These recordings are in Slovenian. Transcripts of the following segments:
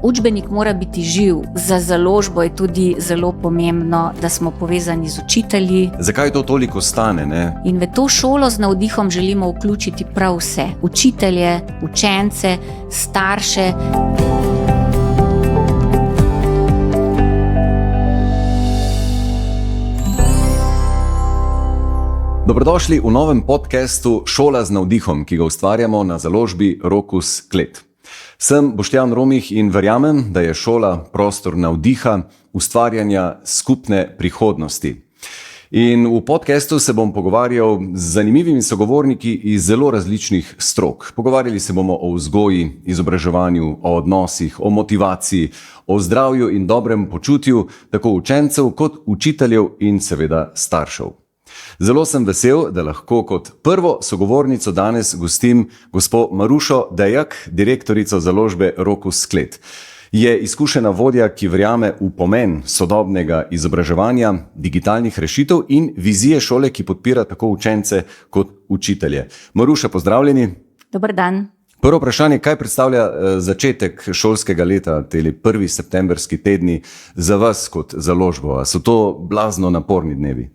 Učbenik mora biti živ. Za založbo je tudi zelo pomembno, da smo povezani z učitelji. Zakaj to toliko stane, ne? In v to šolo z navdihom želimo vključiti prav vse. Učitelje, učence, starše. Dobrodošli v novem podcastu Šola z navdihom, ki ga ustvarjamo na založbi Rokus Klet. Sem Boštjan Romih in verjamem, da je šola prostor navdiha, ustvarjanja skupne prihodnosti. In v podcastu se bom pogovarjal z zanimivimi sogovorniki iz zelo različnih strok. Pogovarjali se bomo o vzgoji, izobraževanju, o odnosih, o motivaciji, o zdravju in dobrem počutju tako učencev kot učiteljev in seveda staršev. Zelo sem vesel, da lahko kot prvo sogovornico danes gostim gospo Marušo Dejak, direktorico založbe Rokus Klet. Je izkušena vodja, ki verjame v pomen sodobnega izobraževanja, digitalnih rešitev in vizije šole, ki podpira tako učence kot učitelje. Maruša, pozdravljeni. Dober dan. Prvo vprašanje, kaj predstavlja začetek šolskega leta, teli prvi septemberski tedni za vas kot založbo? So to blazno naporni dnevi?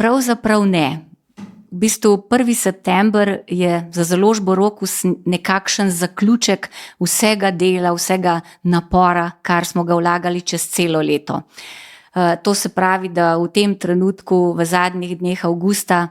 Pravzaprav ne. V bistvu 1. september je za založbo Rokus nekakšen zaključek vsega dela, vsega napora, kar smo ga vlagali čez celo leto. To se pravi, da v tem trenutku, v zadnjih dneh avgusta,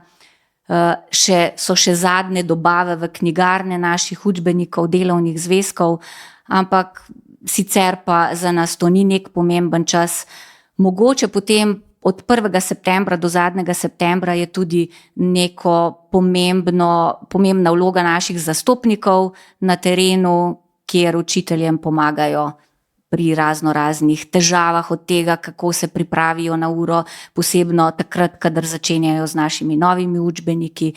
so še zadnje dobave v knjigarne naših učbenikov, delovnih zvezkov, ampak sicer pa za nas to ni nek pomemben čas. Mogoče potem od 1. septembra do zadnjega septembra je tudi neko pomembna vloga naših zastopnikov na terenu, kjer učiteljem pomagajo pri raznih težavah od tega, kako se pripravijo na uro, posebno takrat, kadar začenjajo z našimi novimi učbeniki.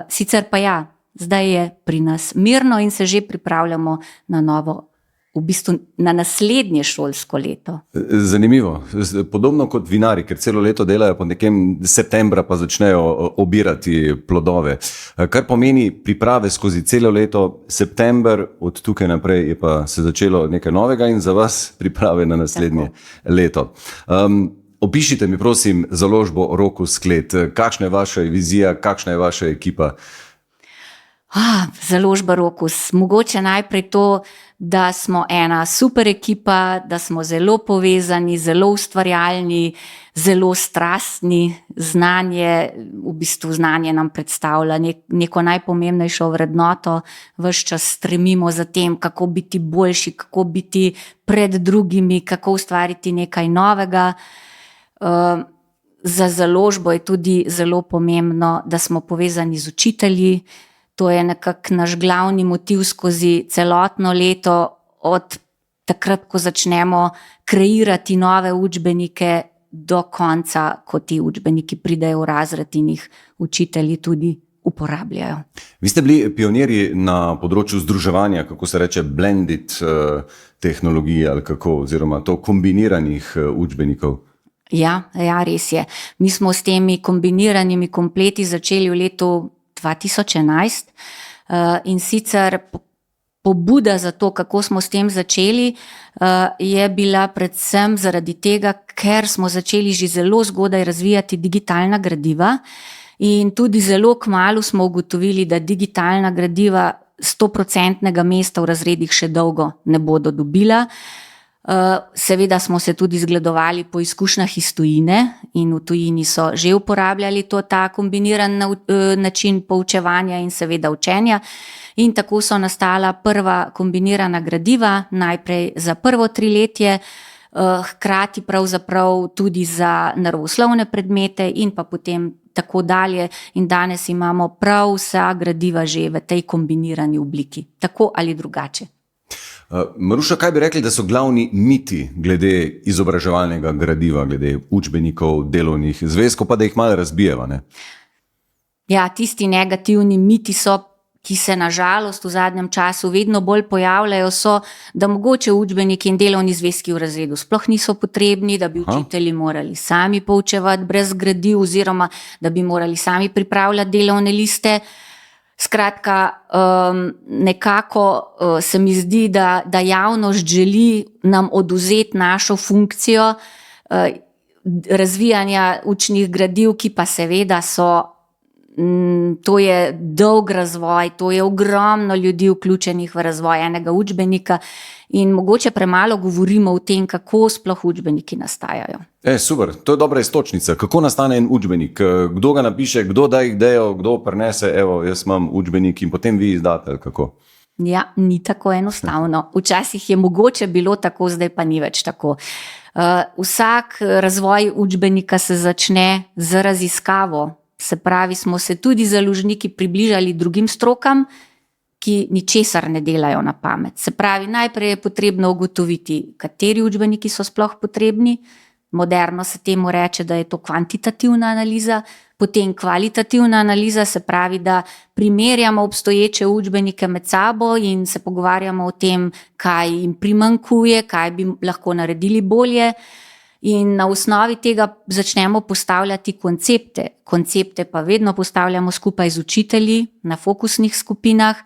Sicer pa ja, zdaj je pri nas mirno in se že pripravljamo na novo, v bistvu na naslednje šolsko leto. Zanimivo. Podobno kot vinari, ker celo leto delajo, po nekem septembra pa začnejo obirati plodove. Kar pomeni priprave skozi celo leto, september, od tukaj naprej je pa se začelo nekaj novega in za vas priprave na naslednje leto. Opišite mi prosim založbo Rokus Klet. Kakšna je vaša vizija, kakšna je vaša ekipa? Založba Rokus. Mogoče najprej to, da smo ena super ekipa, da smo zelo povezani, zelo ustvarjalni, zelo strastni. Znanje nam predstavlja neko najpomembnejšo vrednoto. Ves čas stremimo za tem, kako biti boljši, kako biti pred drugimi, kako ustvariti nekaj novega. Za založbo je tudi zelo pomembno, da smo povezani z učitelji. To je nekako naš glavni motiv skozi celotno leto, od takrat, ko začnemo kreirati nove učbenike, do konca, ko ti učbeniki pridejo v razred in jih učitelji tudi uporabljajo. Vi ste bili pionirji na področju združevanja, kako se reče, blended tehnologije ali kako, oziroma to kombiniranih učbenikov. Ja, res je. Mi smo s temi kombiniranimi kompleti začeli v letu 2011 in sicer pobuda za to, kako smo s tem začeli, je bila predvsem zaradi tega, ker smo začeli že zelo zgodaj razvijati digitalna gradiva in tudi zelo kmalu smo ugotovili, da digitalna gradiva 100% mesta v razredih še dolgo ne bodo dobila. Seveda smo se tudi zgledovali po izkušnjah iz tujine in v tujini so že uporabljali ta kombiniran način poučevanja in seveda učenja in tako so nastala prva kombinirana gradiva, najprej za prvo triletje, hkrati pravzaprav tudi za naravoslovne predmete in pa potem tako dalje in danes imamo prav vsa gradiva že v tej kombinirani obliki, tako ali drugače. Maruša, kaj bi rekli, da so glavni miti glede izobraževalnega gradiva, glede učbenikov, delovnih zvezkov, pa da jih malo razbijeva, ne? Ja, tisti negativni miti so, ki se na žalost v zadnjem času vedno bolj pojavljajo, so, da mogoče učbeniki in delovni zvezki v razredu sploh niso potrebni, da bi učitelji morali sami poučevati brez gradiv oziroma da bi morali sami pripravljati delovne liste. Skratka, nekako se mi zdi, da javnost želi nam odvzeti našo funkcijo razvijanja učnih gradiv, ki pa seveda so, to je dolg razvoj, to je ogromno ljudi vključenih v razvoj enega učbenika in mogoče premalo govorimo o tem, kako sploh učbeniki nastajajo. Super, to je dobra iztočnica. Kako nastane en učbenik? Kdo ga napiše, kdo da idejo, kdo prinese, evo, jaz imam učbenik in potem vi izdate, kako? Ja, ni tako enostavno. Včasih je mogoče bilo tako, zdaj pa ni več tako. Vsak razvoj učbenika se začne z raziskavo. Se pravi, smo se tudi založniki približali drugim strokam, ki ničesar ne delajo na pamet. Se pravi, najprej je potrebno ugotoviti, kateri učbeniki so sploh potrebni. Moderno se temu reče, da je to kvantitativna analiza, potem kvalitativna analiza, se pravi, da primerjamo obstoječe učbenike med sabo in se pogovarjamo o tem, kaj jim primanjkuje, kaj bi lahko naredili bolje. In na osnovi tega začnemo postavljati koncepte. Koncepte pa vedno postavljamo skupaj z učitelji na fokusnih skupinah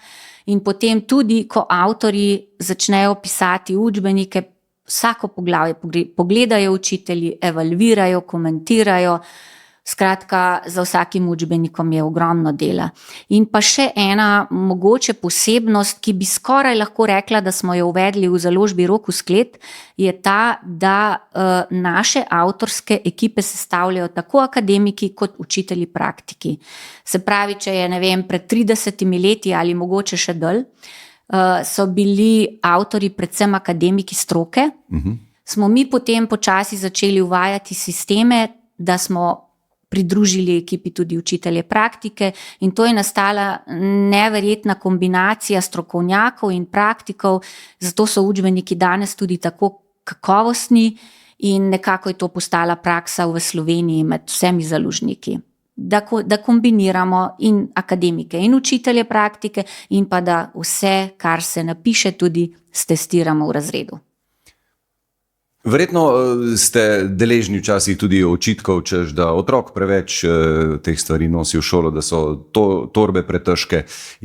in potem tudi, ko avtorji začnejo pisati učbenike, vsako poglavje pogledajo učitelji, evalvirajo, komentirajo. Skratka, za vsakim učbenikom je ogromno dela. In pa še ena mogoče posebnost, ki bi skoraj lahko rekla, da smo jo uvedli v založbi Rokus Klet, je ta, da naše avtorske ekipe sestavljajo tako akademiki kot učitelji praktiki. Se pravi, če je, ne vem, pred 30 leti ali mogoče še dalj, so bili avtorji predvsem akademiki stroke, smo mi potem počasi začeli uvajati sisteme, da smo pridružili ekipi tudi učitelje praktike in to je nastala neverjetna kombinacija strokovnjakov in praktikov, zato so učbeniki danes tudi tako kakovostni in nekako je to postala praksa v Sloveniji med vsemi založniki. Da kombiniramo in akademike in učitelje praktike in pa da vse, kar se napiše, tudi stestiramo v razredu. Verjetno ste deležni včasih tudi očitkov, češ, da otrok preveč teh stvari nosi v šolo, da so torbe pretežke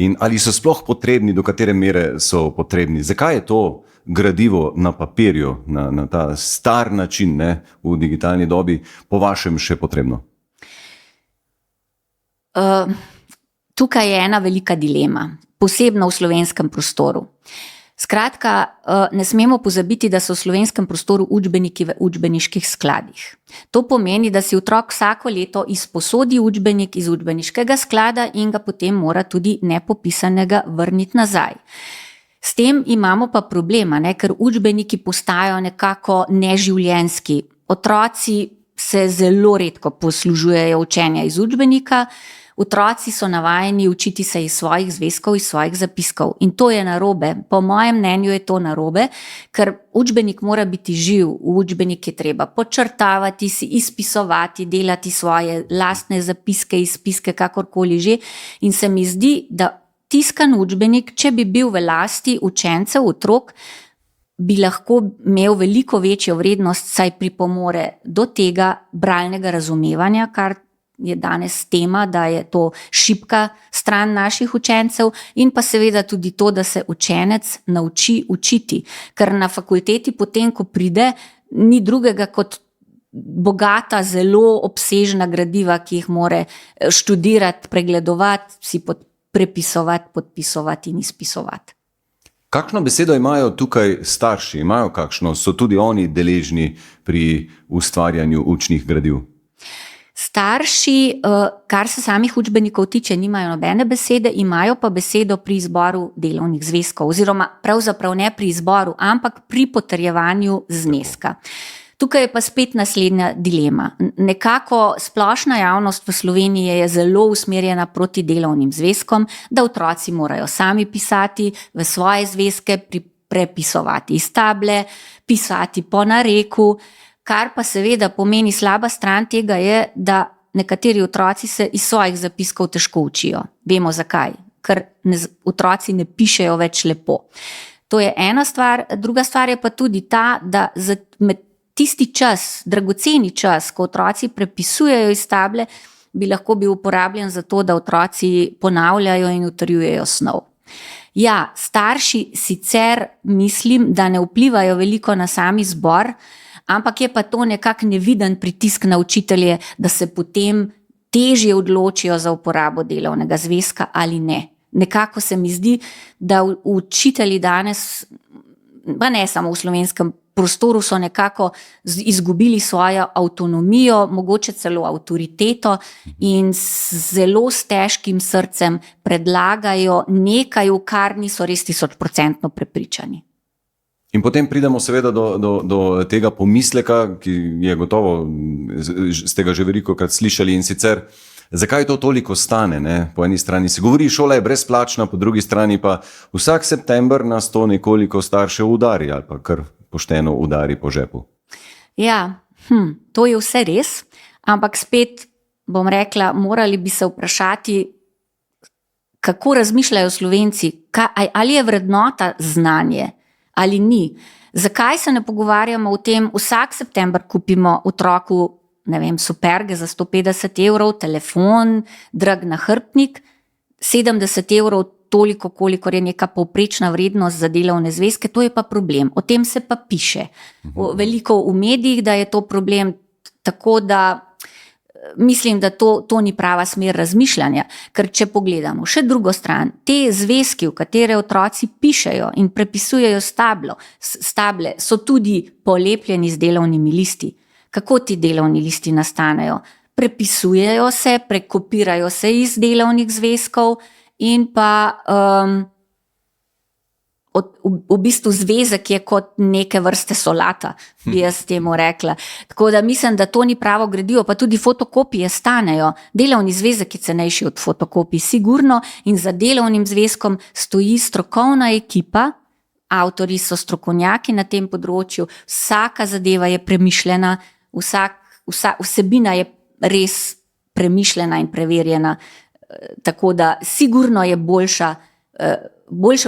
in ali so sploh potrebni, do katere mere so potrebni. Zakaj je to gradivo na papirju, na ta star način, ne, v digitalni dobi, po vašem še potrebno? Tukaj je ena velika dilema, posebno v slovenskem prostoru. Skratka, ne smemo pozabiti, da so v slovenskem prostoru učbeniki v učbeniških skladih. To pomeni, da si otrok vsako leto izposodi učbenik iz učbeniškega sklada in ga potem mora tudi nepopisanega vrniti nazaj. S tem imamo pa problema, ker učbeniki postajajo nekako neživljenjski. Otroci se zelo redko poslužujejo učenja iz učbenika, otroci so navajeni učiti se iz svojih zvezkov, iz svojih zapiskov in to je narobe. Po mojem mnenju je to narobe, ker učbenik mora biti živ, v učbenik je treba podčrtavati, si izpisovati, delati svoje lastne zapiske, izpiske, kakorkoli že in se mi zdi, da tiskan učbenik, če bi bil v lasti učencev, otrok, bi lahko imel veliko večjo vrednost, saj pripomore do tega bralnega razumevanja, kar je danes tema, da je to šibka stran naših učencev in pa seveda tudi to, da se učenec nauči učiti, ker na fakulteti potem, ko pride, ni drugega kot bogata, zelo obsežna gradiva, ki jih more študirati, pregledovati, si prepisovati, podpisovati in izpisovati. Kakšno besedo imajo tukaj starši? Imajo kakšno? So tudi oni deležni pri ustvarjanju učnih gradiv? Starši, kar se samih učbenikov tiče, nimajo nobene besede, imajo pa besedo pri izboru delovnih zvezkov, oziroma pravzaprav ne pri izboru, ampak pri potrjevanju zneska. Tukaj je pa spet naslednja dilema. Nekako splošna javnost v Sloveniji je zelo usmerjena proti delovnim zvezkom, da otroci morajo sami pisati v svoje zvezke, prepisovati iz table, pisati po nareku, kar pa seveda pomeni slaba stran tega je, da nekateri otroci se iz svojih zapiskov težko učijo. Vemo zakaj, ker otroci ne pišejo več lepo. To je ena stvar, druga stvar je pa tudi ta, da med tisti čas, dragoceni čas, ko otroci prepisujejo iz table, bi lahko bil uporabljen za to, da otroci ponavljajo in utrjujejo snov. Ja, starši sicer mislim, da ne vplivajo veliko na sami zbor, ampak je pa to nekak neviden pritisk na učitelje, da se potem težje odločijo za uporabo delovnega zvezka ali ne. Nekako se mi zdi, da učitelji danes, pa ne samo v slovenskem prostoru, so nekako izgubili svojo avtonomijo, mogoče celo avtoriteto in zelo s težkim srcem predlagajo nekaj, v kar niso res 1000% prepričani. In potem pridemo seveda do tega pomisleka, ki je gotovo, ste ga že velikokrat slišali, in sicer, zakaj to toliko stane, ne? Po eni strani se govori, šola je brezplačna, po drugi strani pa vsak september nas to nekoliko staršev udari ali pa kar pošteno udari po žepu. Ja, to je vse res, ampak spet bom rekla, morali bi se vprašati, kako razmišljajo Slovenci, ali je vrednota znanje ali ni. Zakaj se ne pogovarjamo o tem, vsak september kupimo otroku, ne vem, superge za 150 €, telefon, drag nahrbtnik, 70 €, toliko, kolikor je neka povprečna vrednost za delovne zvezke, to je pa problem. O tem se pa piše. Veliko v medijih, da je to problem, tako da mislim, da to ni prava smer razmišljanja. Ker če pogledamo še drugo stran, te zvezki, v katere otroci pišejo in prepisujejo stable, so tudi polepljeni z delovnimi listi. Kako ti delovni listi nastanejo? Prepisujejo se, prekopirajo se iz delovnih zvezkov in pa v bistvu zvezek je kot neke vrste solata, bi jaz temu rekla. Tako da mislim, da to ni pravo gradivo, pa tudi fotokopije stanejo. Delovni zvezek je cenejši od fotokopij, sigurno, in za delovnim zvezkom stoji strokovna ekipa, avtorji so strokovnjaki na tem področju, vsaka zadeva je premišljena, vsebina je res premišljena in preverjena, tako da sigurno je boljša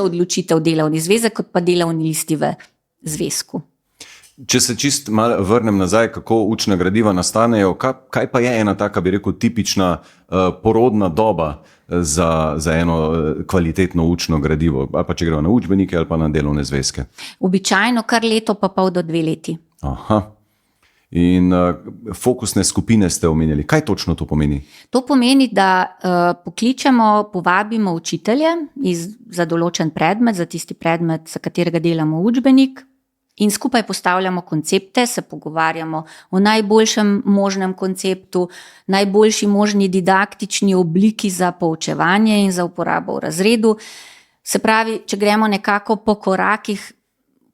odločitev delovni zvezek, kot pa delovni listi v zvezku. Če se čist malo vrnem nazaj, kako učna gradiva nastanejo, kaj pa je ena taka, bi rekel, tipična porodna doba za eno kvalitetno učno gradivo, ali pa če gremo na učbenike ali pa na delovne zvezke? Običajno kar leto pa pol do 2 leti. Aha. In fokusne skupine ste omenjali. Kaj točno to pomeni? To pomeni, da pokličemo, povabimo učitelje za določen predmet, za tisti predmet, za katerega delamo učbenik, in skupaj postavljamo koncepte, se pogovarjamo o najboljšem možnem konceptu, najboljši možni didaktični obliki za poučevanje in za uporabo v razredu. Se pravi, če gremo nekako po korakih,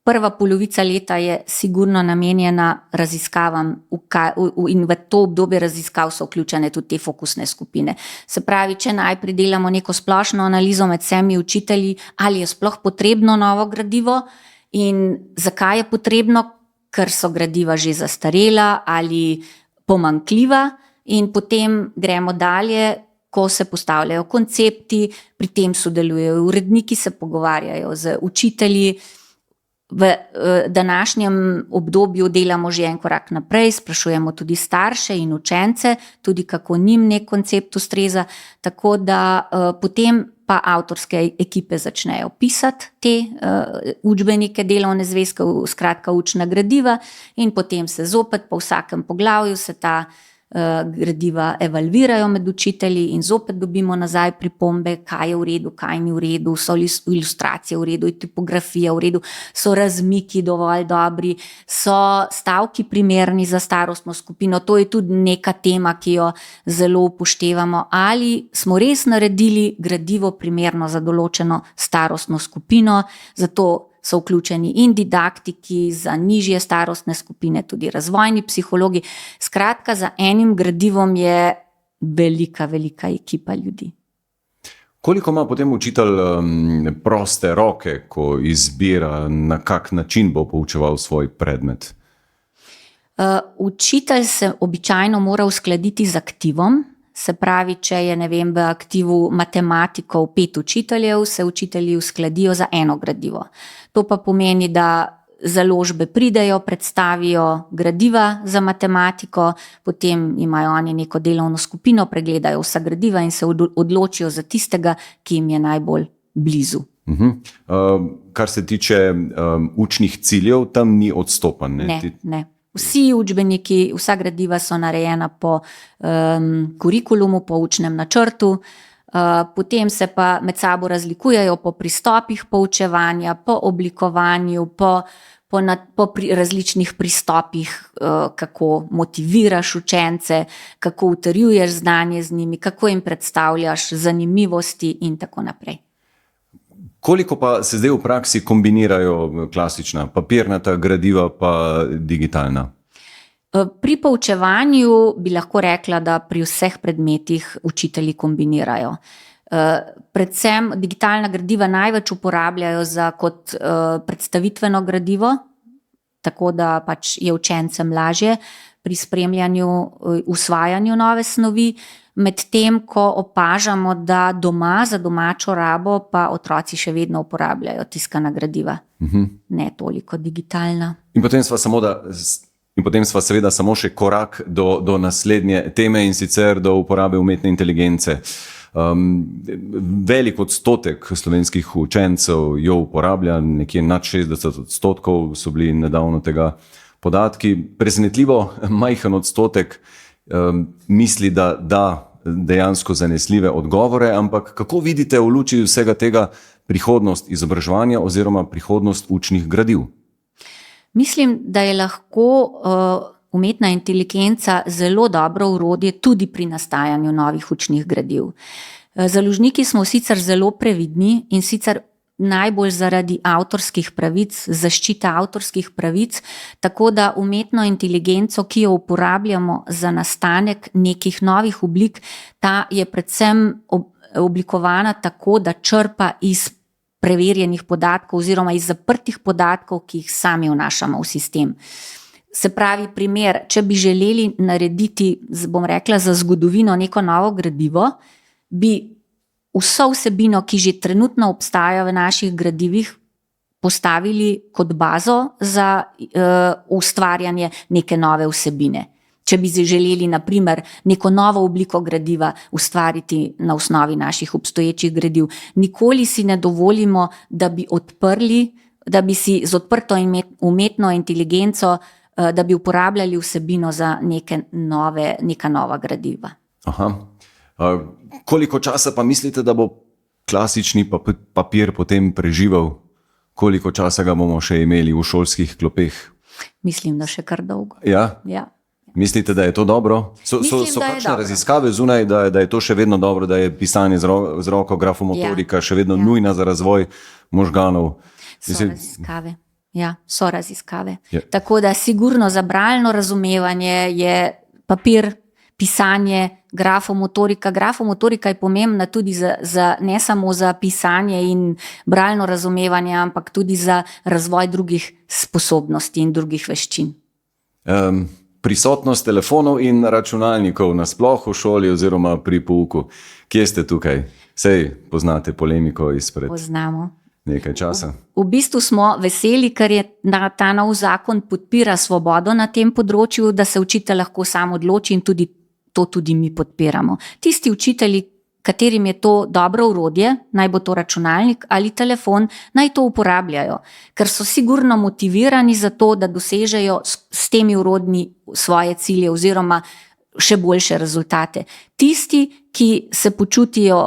prva polovica leta je sigurno namenjena raziskavam in v to obdobje raziskav so vključene tudi te fokusne skupine. Se pravi, če najprej delamo neko splošno analizo med vsemi učitelji, ali je sploh potrebno novo gradivo in zakaj je potrebno, ker so gradiva že zastarela ali pomanjkljiva, in potem gremo dalje, ko se postavljajo koncepti, pri tem sodelujejo uredniki, se pogovarjajo z učitelji. V današnjem obdobju delamo že en korak naprej, sprašujemo tudi starše in učence, tudi kako njim nek koncept ustreza, tako da potem pa avtorske ekipe začnejo pisati te učbenike, delovne zvezke, skratka učna gradiva, in potem se zopet po vsakem poglavju se ta gradiva evalvirajo med učitelji in zopet dobimo nazaj pripombe, kaj je v redu, kaj ni v redu, so ilustracije v redu, je tipografija v redu, so razmiki dovolj dobri, so stavki primerni za starostno skupino. To je tudi neka tema, ki jo zelo upoštevamo, ali smo res naredili gradivo primerno za določeno starostno skupino, zato so vključeni in didaktiki za nižje starostne skupine, tudi razvojni psihologi. Skratka, za enim gradivom je velika ekipa ljudi. Koliko ima potem učitelj proste roke, ko izbira, na kak način bo poučeval svoj predmet? Učitelj se običajno mora uskladiti z aktivom. Se pravi, če je, ne vem, v aktivu matematikov 5 učiteljev, se učitelji uskladijo za eno gradivo. To pa pomeni, da založbe pridejo, predstavijo gradiva za matematiko, potem imajo oni neko delovno skupino, pregledajo vsa gradiva in se odločijo za tistega, ki jim je najbolj blizu. Kar se tiče učnih ciljev, tam ni odstopanj. Ne. Vsi učbeniki, vsa gradiva so narejena po kurikulumu, po učnem načrtu, potem se pa med sabo razlikujejo po pristopih poučevanja, po oblikovanju, po različnih pristopih, kako motiviraš učence, kako utrjuješ znanje z njimi, kako jim predstavljaš zanimivosti in tako naprej. Koliko pa se zdaj v praksi kombinirajo klasična papirnata gradiva pa digitalna? Pri poučevanju bi lahko rekla, da pri vseh predmetih učitelji kombinirajo. Predvsem digitalna gradiva največ uporabljajo kot predstavitveno gradivo, tako da pač je učencem lažje pri spremljanju, usvajanju nove snovi, medtem ko opažamo, da doma za domačo rabo pa otroci še vedno uporabljajo tiskana gradiva, ne toliko digitalna. In potem sva seveda samo še korak do naslednje teme, in sicer do uporabe umetne inteligence. Velik odstotek slovenskih učencev jo uporablja, nekje nad 60% so bili nedavno tega podatki. Presenetljivo majhen odstotek misli, da da dejansko zanesljive odgovore, ampak kako vidite v luči vsega tega prihodnost izobraževanja oziroma prihodnost učnih gradiv? Mislim, da je lahko umetna inteligenca zelo dobro orodje tudi pri nastajanju novih učnih gradiv. Založniki smo sicer zelo previdni, in sicer najbolj zaradi avtorskih pravic, zaščite avtorskih pravic, tako da umetno inteligenco, ki jo uporabljamo za nastanek nekih novih oblik, ta je predvsem oblikovana tako, da črpa iz preverjenih podatkov oziroma iz zaprtih podatkov, ki jih sami vnašamo v sistem. Se pravi, primer, če bi želeli narediti, bom rekla, za zgodovino neko novo gradivo, bi vso vsebino, ki že trenutno obstaja v naših gradivih, postavili kot bazo za ustvarjanje neke nove vsebine. Če bi želeli, na primer, neko novo obliko gradiva ustvariti na osnovi naših obstoječih gradiv, nikoli si ne dovolimo, da bi odprli, da bi si z odprto umetno inteligenco, da bi uporabljali vsebino za neka nova gradiva. Aha. Koliko časa pa mislite, da bo klasični papir potem preživel? Koliko časa ga bomo še imeli v šolskih klopeh? Mislim, da še kar dolgo. Ja? Mislite, da je to dobro? So kakšne raziskave zunaj, da je to še vedno dobro, da je pisanje z roko, grafomotorika še vedno nujna za razvoj možganov? So raziskave. Tako da sigurno za bralno razumevanje je papir, pisanje, grafomotorika. Grafomotorika je pomembna tudi ne samo za pisanje in bralno razumevanje, ampak tudi za razvoj drugih sposobnosti in drugih veščin. Prisotnost telefonov in računalnikov nasploh v šoli oziroma pri pouku. Kje ste tukaj? Sej poznate polemiko izpred nekaj časa. V bistvu smo veseli, ker je ta nov zakon podpira svobodo na tem področju, da se učitelj lahko sam odloči, in tudi mi podpiramo. Tisti učitelji, katerim je to dobro orodje, naj bo to računalnik ali telefon, naj to uporabljajo, ker so sigurno motivirani za to, da dosežejo s temi orodji svoje cilje oziroma še boljše rezultate. Tisti, ki se počutijo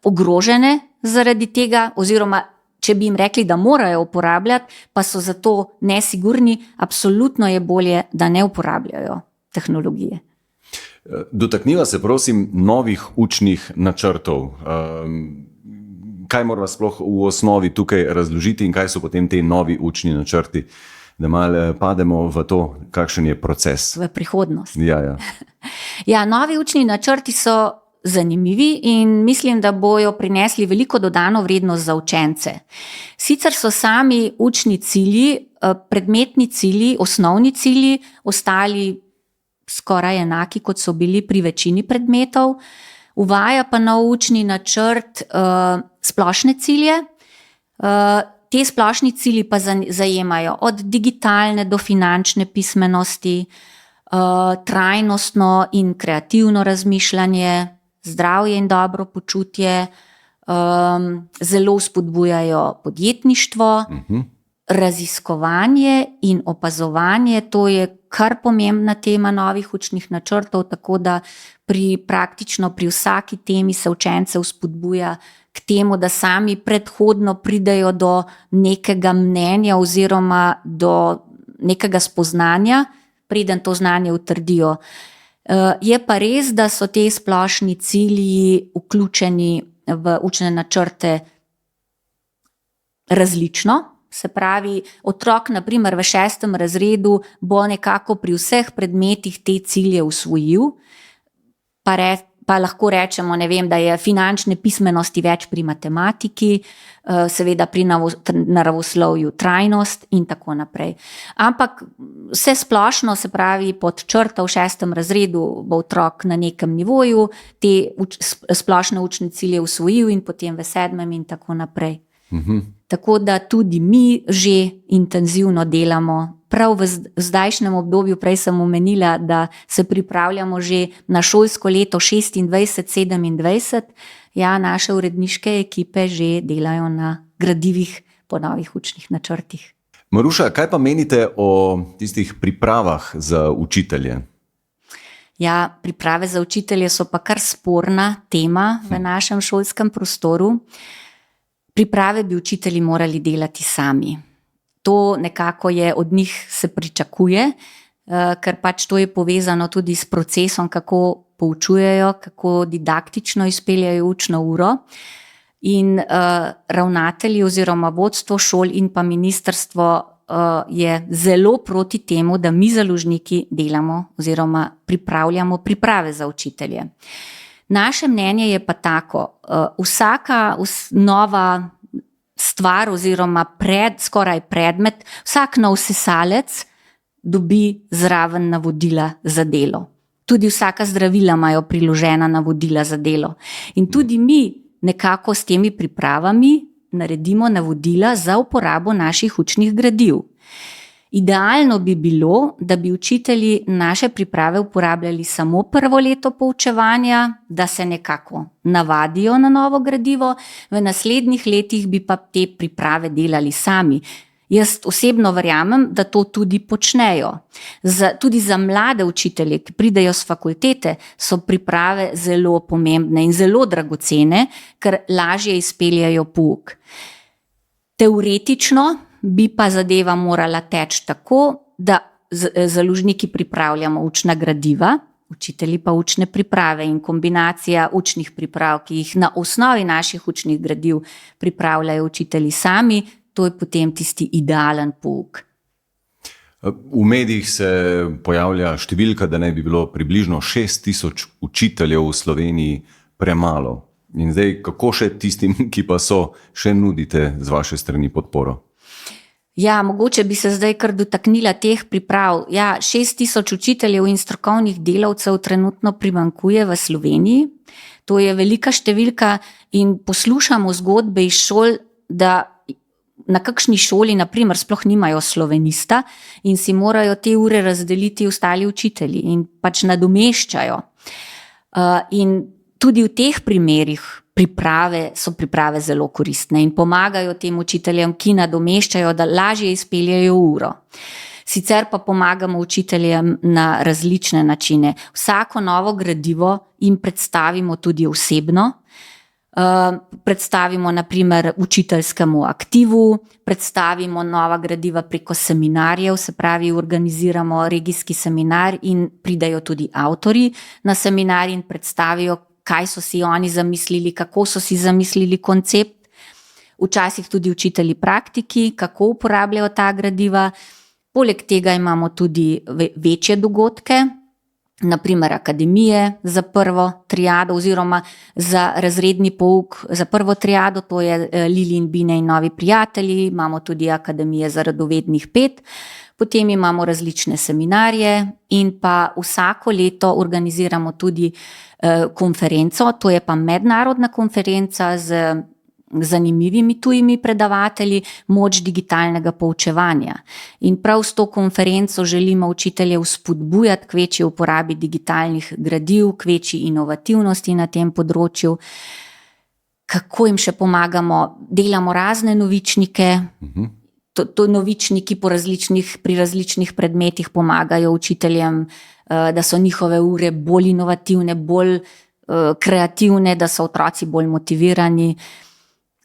ogrožene zaradi tega, oziroma če bi jim rekli, da morajo uporabljati, pa so za to nesigurni, absolutno je bolje, da ne uporabljajo tehnologije. Dotakniva se, prosim, novih učnih načrtov. Kaj moramo sploh v osnovi tukaj razložiti in kaj so potem te novi učni načrti, da malo pademo v to, kakšen je proces? V prihodnost. Ja, novi učni načrti so zanimivi in mislim, da bojo prinesli veliko dodano vrednost za učence. Sicer so sami učni cilji, predmetni cilji, osnovni cilji ostali skoraj enaki, kot so bili pri večini predmetov. Uvaja pa nov učni načrt splošne cilje. Te splošni cilji pa zajemajo od digitalne do finančne pismenosti, trajnostno in kreativno razmišljanje, zdravje in dobro počutje, zelo spodbujajo podjetništvo, raziskovanje in opazovanje. To je kar pomembna tema novih učnih načrtov, tako da praktično pri vsaki temi se učence spodbuja k temu, da sami predhodno pridejo do nekega mnenja oziroma do nekega spoznanja, preden to znanje utrdijo. Je pa res, da so te splošni cilji vključeni v učne načrte različno. Se pravi, otrok naprimer v 6. razredu bo nekako pri vseh predmetih te cilje usvojil, pa lahko rečemo, ne vem, da je finančne pismenosti več pri matematiki, seveda pri naravoslovju trajnost in tako naprej. Ampak vse splošno, se pravi, pod črto v 6. razredu bo otrok na nekem nivoju, te splošne učne cilje usvojil in potem v 7. in tako naprej. Tako da tudi mi že intenzivno delamo. Prav v zdajšnjem obdobju, prej sem omenila, da se pripravljamo že na šolsko leto 26-27. Ja, naše uredniške ekipe že delajo na gradivih po novih učnih načrtih. Maruša, kaj pa menite o tistih pripravah za učitelje? Ja, priprave za učitelje so pa kar sporna tema v našem šolskem prostoru. Priprave bi učitelji morali delati sami. To nekako je od njih se pričakuje, ker pač to je povezano tudi s procesom, kako poučujejo, kako didaktično izpeljajo učno uro. In ravnatelji oziroma vodstvo šol in pa ministrstvo je zelo proti temu, da mi založniki delamo oziroma pripravljamo priprave za učitelje. Naše mnenje je pa tako, vsaka nova stvar oziroma skoraj predmet, vsak nov sesalec dobi zraven navodila za delo. Tudi vsaka zdravila imajo priložena navodila za delo. In tudi mi nekako s temi pripravami naredimo navodila za uporabo naših učnih gradiv. Idealno bi bilo, da bi učitelji naše priprave uporabljali samo prvo leto poučevanja, da se nekako navadijo na novo gradivo, v naslednjih letih bi pa te priprave delali sami. Jaz osebno verjamem, da to tudi počnejo. Tudi za mlade učitelje, ki pridejo s fakultete, so priprave zelo pomembne in zelo dragocene, ker lažje izpeljajo pouk. Teoretično bi pa zadeva morala teči tako, da založniki pripravljamo učna gradiva, učitelji pa učne priprave, in kombinacija učnih priprav, ki jih na osnovi naših učnih gradiv pripravljajo učitelji sami, to je potem tisti idealen pouk. V medijih se pojavlja številka, da naj bi bilo približno 6000 učiteljev v Sloveniji premalo. In zdaj, kako še tistim, ki pa so, še nudite z vaše strani podporo? Ja, mogoče bi se zdaj kar dotaknila teh priprav. Ja, 6000 učiteljev in strokovnih delavcev trenutno primanjkuje v Sloveniji. To je velika številka in poslušamo zgodbe iz šol, da na kakšni šoli, naprimer, sploh nimajo slovenista in si morajo te ure razdeliti ostali učitelji in pač nadomeščajo. In tudi v teh primerih so priprave zelo koristne in pomagajo tem učiteljem, ki nadomeščajo, da lažje izpeljajo uro. Sicer pa pomagamo učiteljem na različne načine. Vsako novo gradivo jim predstavimo tudi osebno. Predstavimo naprimer učiteljskemu aktivu, predstavimo nova gradiva preko seminarjev, se pravi, organiziramo regijski seminar in pridajo tudi avtorji na seminar in predstavijo, kaj so si oni zamislili, kako so si zamislili koncept. Včasih tudi učitelji praktiki, kako uporabljajo ta gradiva. Poleg tega imamo tudi večje dogodke, naprimer akademije za prvo triado oziroma za razredni pouk za prvo triado, to je Lili in Bine in novi prijatelji, imamo tudi akademije za radovednih 5, potem imamo različne seminarje in pa vsako leto organiziramo tudi konferenco, to je pa mednarodna konferenca z zanimivimi tujimi predavatelji, moč digitalnega poučevanja. In prav s to konferenco želimo učitelje vzpodbujati k večji uporabi digitalnih gradiv, k večji inovativnosti na tem področju. Kako jim še pomagamo? Delamo razne novičnike. To novičniki pri različnih predmetih pomagajo učiteljem, da so njihove ure bolj inovativne, bolj kreativne, da so otroci bolj motivirani.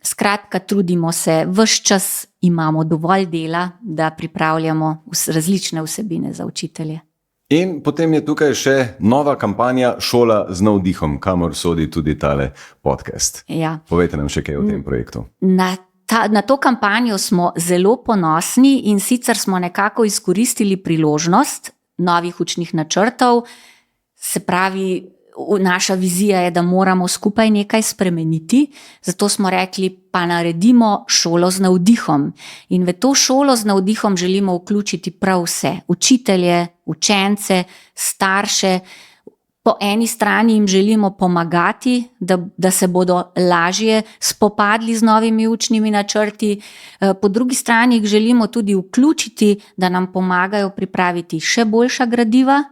Skratka, trudimo se, ves čas imamo dovolj dela, da pripravljamo različne vsebine za učitelje. In potem je tukaj še nova kampanja Šola z navdihom, kamor sodi tudi tale podcast. Ja. Povejte nam še kaj o tem projektu. Na to kampanjo smo zelo ponosni in sicer smo nekako izkoristili priložnost novih učnih načrtov. Se pravi, naša vizija je, da moramo skupaj nekaj spremeniti, zato smo rekli, pa naredimo šolo z navdihom. In v to šolo z navdihom želimo vključiti prav vse, učitelje, učence, starše. Po eni strani jim želimo pomagati, da se bodo lažje spopadli z novimi učnimi načrti, po drugi strani jih želimo tudi vključiti, da nam pomagajo pripraviti še boljša gradiva.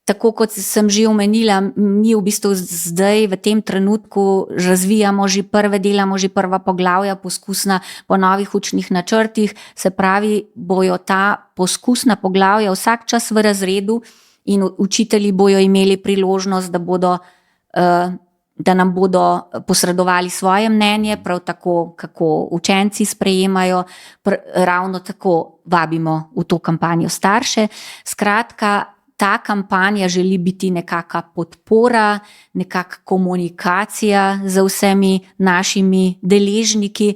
Tako kot sem že omenila, mi v bistvu zdaj v tem trenutku delamo že prva poglavja poskusna po novih učnih načrtih, se pravi, bojo ta poskusna poglavja vsak čas v razredu in učitelji bojo imeli priložnost, da nam bodo posredovali svoje mnenje, prav tako, kako učenci sprejemajo, ravno tako vabimo v to kampanjo starše. Skratka, ta kampanja želi biti nekaka podpora, nekaka komunikacija z vsemi našimi deležniki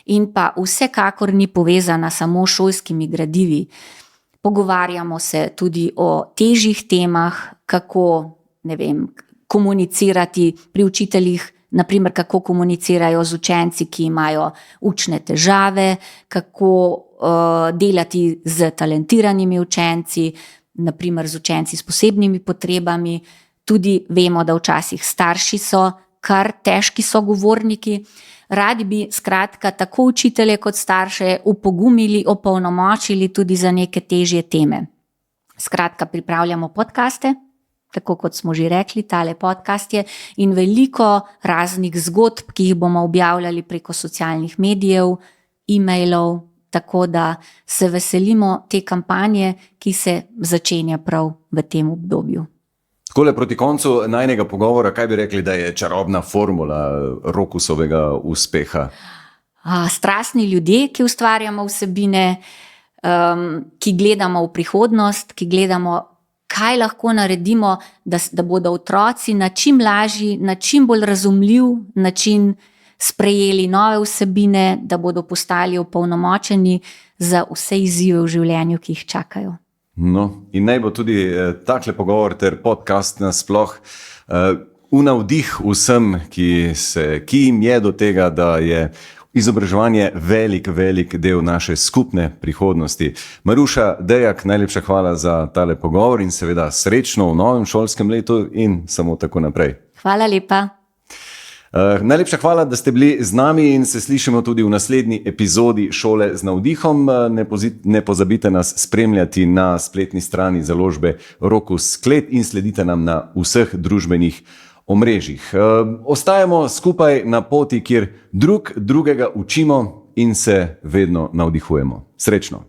in pa vsekakor ni povezana samo s šolskimi gradivi. Pogovarjamo se tudi o težjih temah, kako, komunicirati pri učiteljih, naprimer, kako komunicirajo z učenci, ki imajo učne težave, kako delati z talentiranimi učenci, naprimer z učenci s posebnimi potrebami. Tudi vemo, da včasih starši so kar težki sogovorniki. Radi bi skratka tako učitelje kot starše opogumili, opolnomočili tudi za neke težje teme. Skratka, pripravljamo podcaste, tako kot smo že rekli, tale podcast je, in veliko raznih zgodb, ki jih bomo objavljali preko socialnih medijev, e-mailov, tako da se veselimo te kampanje, ki se začenja prav v tem obdobju. Takole proti koncu najnega pogovora, kaj bi rekli, da je čarobna formula Rokusovega uspeha? Strastni ljudje, ki ustvarjamo vsebine, ki gledamo v prihodnost, ki gledamo, kaj lahko naredimo, da bodo otroci na čim lažji, na čim bolj razumljiv način sprejeli nove vsebine, da bodo postali opolnomočeni za vse izzive v življenju, ki jih čakajo. No, in naj bo tudi takle pogovor ter podcast nasploh v navdih vsem, ki jim je do tega, da je izobraževanje velik del naše skupne prihodnosti. Maruša Dejak, najlepša hvala za tale pogovor in seveda srečno v novem šolskem letu in samo tako naprej. Hvala lepa. Najlepša hvala, da ste bili z nami in se slišimo tudi v naslednji epizodi Šole z navdihom. Ne pozabite nas spremljati na spletni strani založbe Rokus Klet in sledite nam na vseh družbenih omrežjih. Ostajamo skupaj na poti, kjer drugega učimo in se vedno navdihujemo. Srečno!